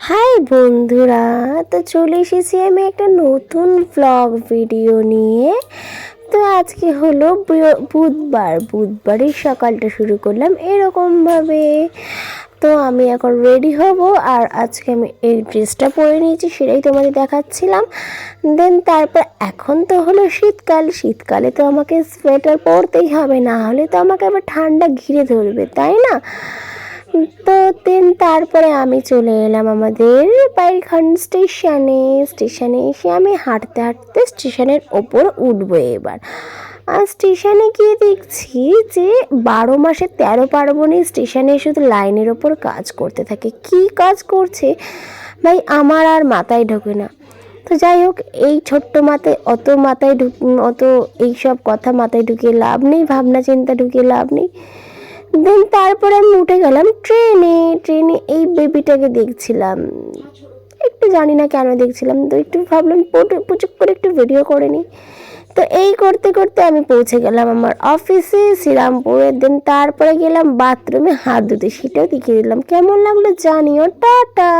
High বন্ধুরা, তো চলে এসেছি আমি একটা নতুন ব্লগ ভিডিও নিয়ে। তো আজকে হলো বুধবারের সকালটা শুরু করলাম এরকমভাবে। তো আমি এখন রেডি হব, আর আজকে আমি এই ড্রেসটা পরে নিয়েছি, সেটাই তোমাদের দেখাচ্ছিলাম। দেন তারপর এখন তো হলো শীতকালে তো আমাকে সোয়েটার পরতেই হবে, না হলে তো আমাকে আবার ঠান্ডা ঘিরে ধরবে, তাই না? তো দেন তারপরে আমি চলে এলাম আমাদের পাইলখান স্টেশনে এসে আমি হাঁটতে হাঁটতে স্টেশনের ওপর উঠবো এবার। আর স্টেশনে গিয়ে দেখছি যে 12 মাসে 13 পার্বণে স্টেশনে শুধু লাইনের ওপর কাজ করতে থাকে। কি কাজ করছে ভাই আমার আর মাথায় ঢোকে না। তো যাই হোক, এই ছোট্ট মাথায় অত এইসব কথা মাথায় ঢুকিয়ে লাভ নেই, ভাবনা চিন্তা ঢুকিয়ে লাভ নেই। দেন তারপরে আমি উঠে গেলাম ট্রেনে এই বেবিটাকে দেখছিলাম। একটু জানি না কেন দেখছিলাম, তো একটু ভাবলাম পুচুক করে একটু ভিডিও করে নিই। তো এই করতে করতে আমি পৌঁছে গেলাম আমার অফিসে শ্রীরামপুরে। দেন তারপরে গেলাম বাথরুমে হাত ধুতে, সেটাও দেখিয়ে দিলাম। কেমন লাগলো জানিও। টাটা।